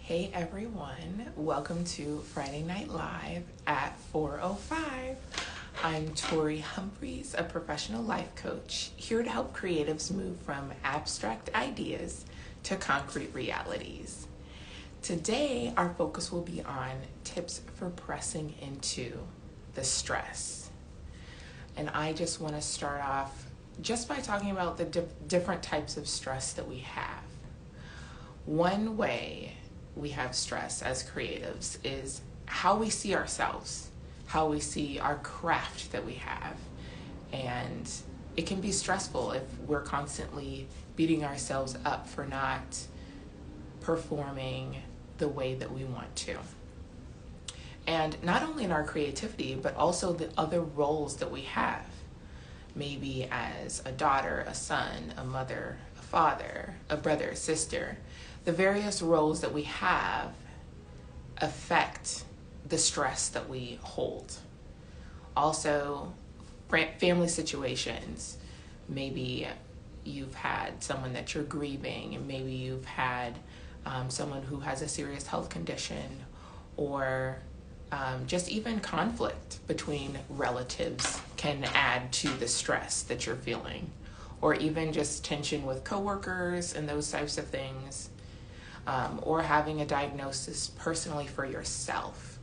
Hey everyone, welcome to Friday Night Live at 4:05. I'm Tori Humphreys, a professional life coach, here to help creatives move from abstract ideas to concrete realities. Today, our focus will be on tips for pressing into the stress. And I just want to start off just by talking about the different types of stress that we have. One way we have stress as creatives is how we see ourselves, how we see our craft that we have. And it can be stressful if we're constantly beating ourselves up for not performing the way that we want to. And not only in our creativity, but also the other roles that we have. Maybe as a daughter, a son, a mother, a father, a brother, a sister. The various roles that we have affect the stress that we hold. Also, family situations. Maybe you've had someone that you're grieving, and maybe you've had someone who has a serious health condition, or just even conflict between relatives can add to the stress that you're feeling, or even just tension with coworkers and those types of things. Or having a diagnosis personally for yourself.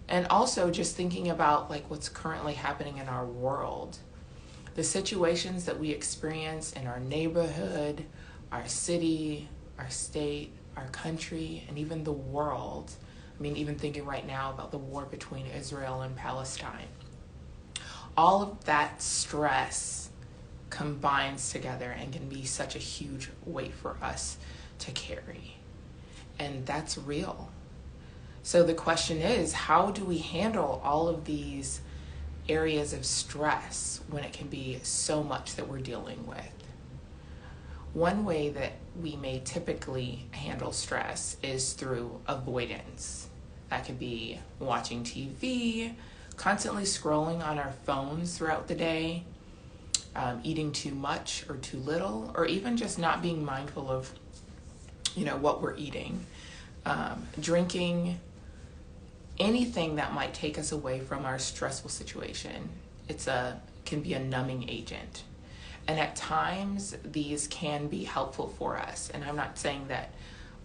And also just thinking about what's currently happening in our world. The situations that we experience in our neighborhood, our city, our state, our country, and even the world. I mean, even thinking right now about the war between Israel and Palestine. All of that stress combines together and can be such a huge weight for us to carry. And that's real. So the question is, how do we handle all of these areas of stress when it can be so much that we're dealing with? One way that we may typically handle stress is through avoidance. That could be watching TV, constantly scrolling on our phones throughout the day, eating too much or too little, or even just not being mindful of what we're eating, drinking, anything that might take us away from our stressful situation. Can be a numbing agent. And at times, these can be helpful for us. And I'm not saying that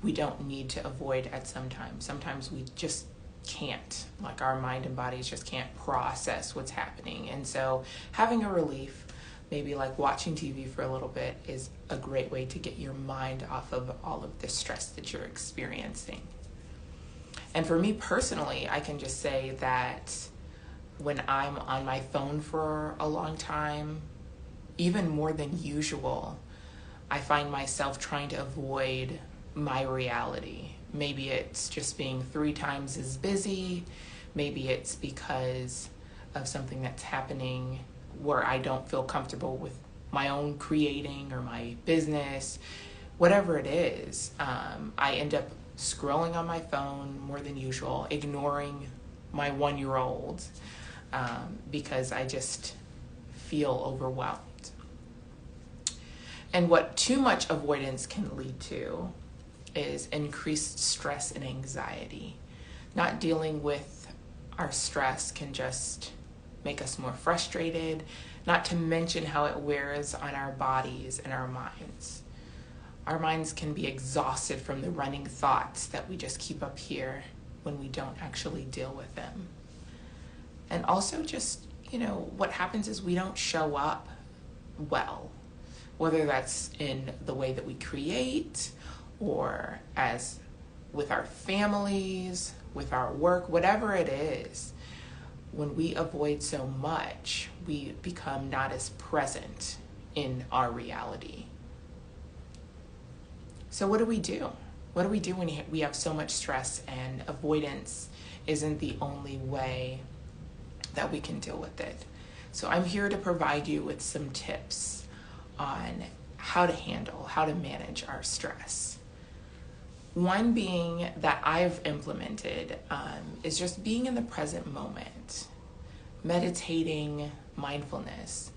we don't need to avoid at some times. Sometimes we just can't. Our mind and bodies just can't process what's happening. And so having a relief, maybe watching TV for a little bit, is a great way to get your mind off of all of the stress that you're experiencing. And for me personally, I can just say that when I'm on my phone for a long time, even more than usual, I find myself trying to avoid my reality. Maybe it's just being 3 times as busy. Maybe it's because of something that's happening where I don't feel comfortable with my own creating or my business, whatever it is. I end up scrolling on my phone more than usual, ignoring my 1-year-old because I just feel overwhelmed. And what too much avoidance can lead to is increased stress and anxiety. Not dealing with our stress can just make us more frustrated, not to mention how it wears on our bodies and our minds. Our minds can be exhausted from the running thoughts that we just keep up here when we don't actually deal with them. And also just, what happens is we don't show up well, whether that's in the way that we create or as with our families, with our work, whatever it is. When we avoid so much, we become not as present in our reality. So what do we do? What do we do when we have so much stress, and avoidance isn't the only way that we can deal with it? So I'm here to provide you with some tips on how to manage our stress. One being that I've implemented is just being in the present moment, meditating, mindfulness.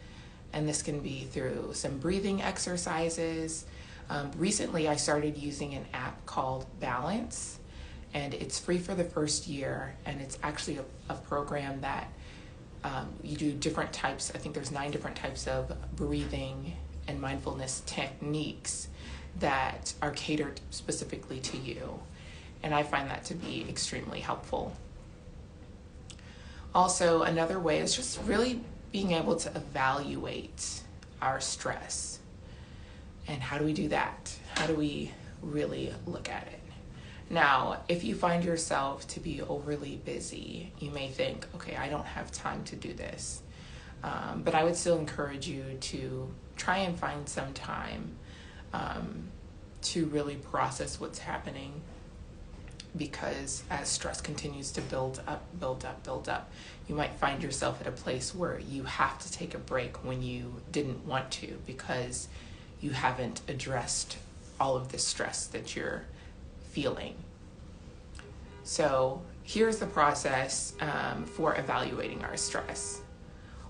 And this can be through some breathing exercises, Recently, I started using an app called Balance, and it's free for the first year, and it's actually a program that you do different types. I think there's 9 different types of breathing and mindfulness techniques that are catered specifically to you, and I find that to be extremely helpful. Also, another way is just really being able to evaluate our stress. And how do we do that? How do we really look at it? Now, if you find yourself to be overly busy, you may think, okay, I don't have time to do this. But I would still encourage you to try and find some time to really process what's happening, because as stress continues to build up, you might find yourself at a place where you have to take a break when you didn't want to, because you haven't addressed all of the stress that you're feeling. So here's the process for evaluating our stress.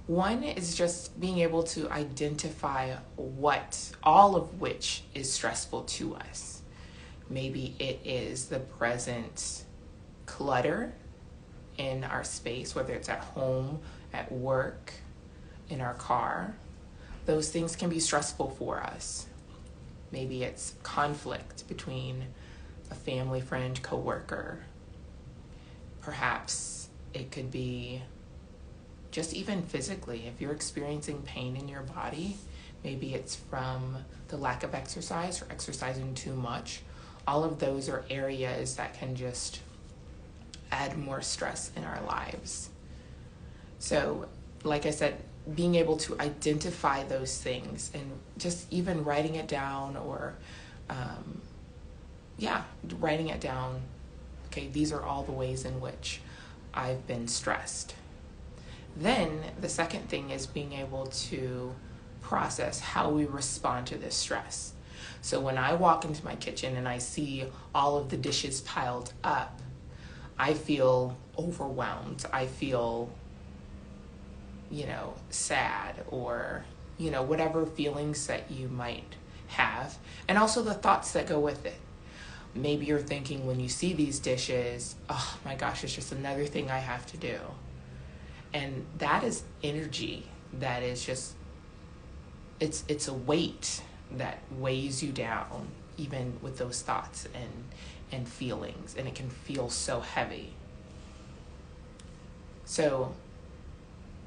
One is just being able to identify all of which is stressful to us. Maybe it is the present clutter in our space, whether it's at home, at work, in our car. Those things can be stressful for us. Maybe it's conflict between a family, friend, coworker. Perhaps it could be just even physically. If you're experiencing pain in your body, maybe it's from the lack of exercise or exercising too much. All of those are areas that can just add more stress in our lives. So, like I said, being able to identify those things and just even writing it down, or writing it down. Okay, these are all the ways in which I've been stressed. Then the second thing is being able to process how we respond to this stress. So when I walk into my kitchen and I see all of the dishes piled up, I feel overwhelmed. I feel sad, or, whatever feelings that you might have, and also the thoughts that go with it. Maybe you're thinking when you see these dishes, oh my gosh, it's just another thing I have to do. And that is energy that is just, it's a weight that weighs you down, even with those thoughts and feelings, and it can feel so heavy. So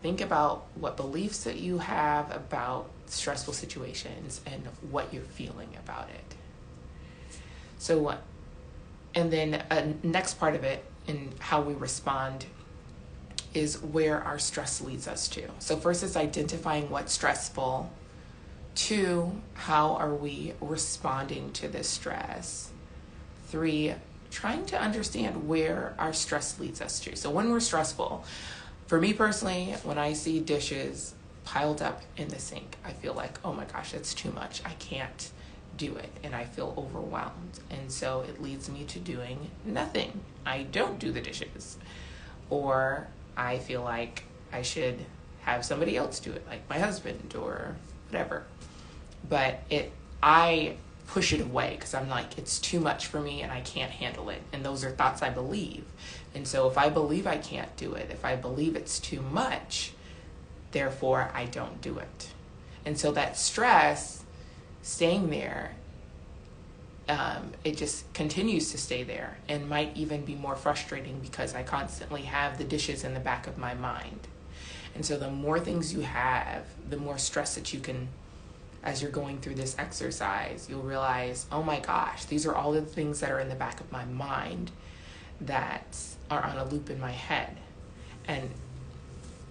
think about what beliefs that you have about stressful situations and what you're feeling about it. So, and then next part of it, and how we respond, is where our stress leads us to. So first is identifying what's stressful. 2, how are we responding to this stress? 3, trying to understand where our stress leads us to. So when we're stressful, for me personally, when I see dishes piled up in the sink, I feel like, oh my gosh, that's too much. I can't do it, and I feel overwhelmed. And so it leads me to doing nothing. I don't do the dishes. Or I feel like I should have somebody else do it, like my husband or whatever. But I push it away because I'm like, it's too much for me and I can't handle it. And those are thoughts I believe. And so if I believe I can't do it, if I believe it's too much, therefore I don't do it. And so that stress staying there, it just continues to stay there, and might even be more frustrating because I constantly have the dishes in the back of my mind. And so the more things you have, the more stress that you can, as you're going through this exercise, you'll realize, oh my gosh, these are all the things that are in the back of my mind that are on a loop in my head. And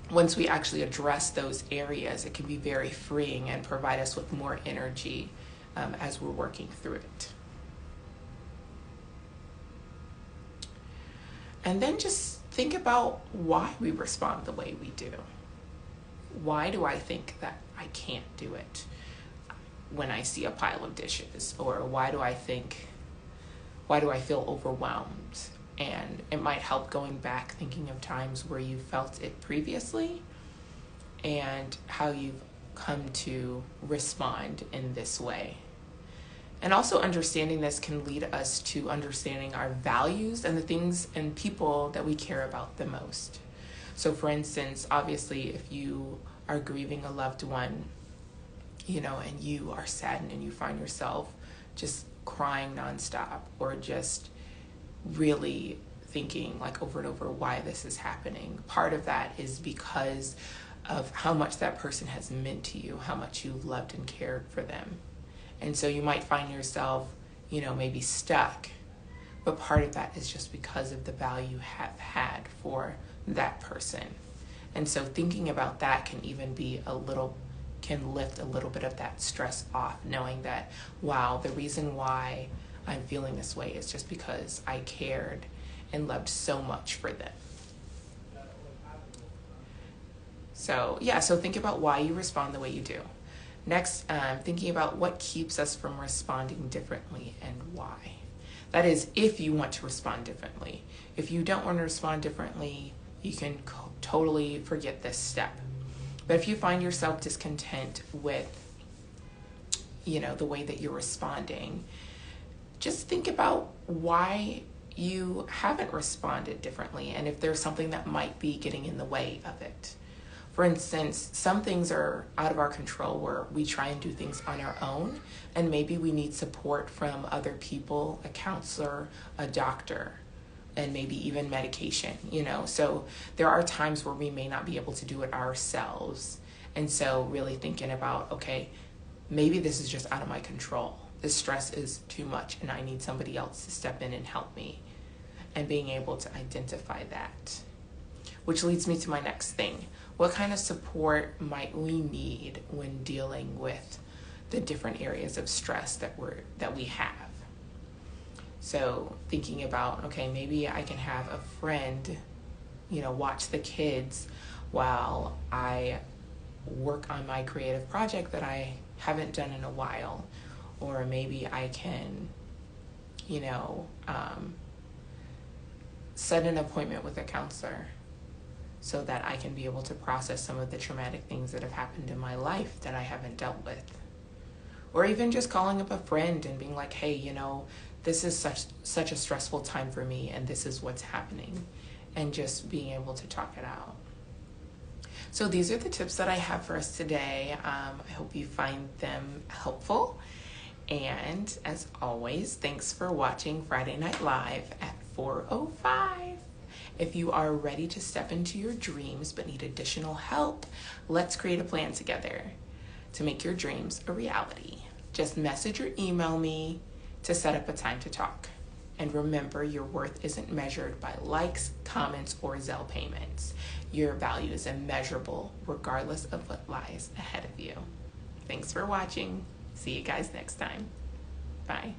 once we actually address those areas, it can be very freeing and provide us with more energy as we're working through it. And then just think about why we respond the way we do. Why do I think that I can't do it when I see a pile of dishes? Or why do I feel overwhelmed? And it might help going back, thinking of times where you felt it previously and how you've come to respond in this way. And also understanding this can lead us to understanding our values and the things and people that we care about the most. So for instance, obviously, if you are grieving a loved one, and you are saddened and you find yourself just crying nonstop, or just really thinking like over and over why this is happening, part of that is because of how much that person has meant to you, how much you loved and cared for them. And so you might find yourself, maybe stuck. But part of that is just because of the value you have had for that person. And so thinking about that can lift a little bit of that stress off, knowing that, wow, the reason why I'm feeling this way is just because I cared and loved so much for them. So think about why you respond the way you do. Next, thinking about what keeps us from responding differently and why. That is, if you want to respond differently. If you don't want to respond differently, you can totally forget this step. But if you find yourself discontent with, the way that you're responding, just think about why you haven't responded differently, and if there's something that might be getting in the way of it. For instance, some things are out of our control where we try and do things on our own, and maybe we need support from other people, a counselor, a doctor, and maybe even medication, So there are times where we may not be able to do it ourselves. And so really thinking about, okay, maybe this is just out of my control. This stress is too much and I need somebody else to step in and help me. And being able to identify that. Which leads me to my next thing. What kind of support might we need when dealing with the different areas of stress that we have? So thinking about, okay, maybe I can have a friend, watch the kids while I work on my creative project that I haven't done in a while. Or maybe I can, set an appointment with a counselor so that I can be able to process some of the traumatic things that have happened in my life that I haven't dealt with. Or even just calling up a friend and being like, hey, this is such a stressful time for me and this is what's happening, and just being able to talk it out. So these are the tips that I have for us today. I hope you find them helpful. And as always, thanks for watching Friday Night Live at 4:05. If you are ready to step into your dreams but need additional help, let's create a plan together to make your dreams a reality. Just message or email me to set up a time to talk. And remember, your worth isn't measured by likes, comments, or Zelle payments. Your value is immeasurable regardless of what lies ahead of you. Thanks for watching. See you guys next time. Bye.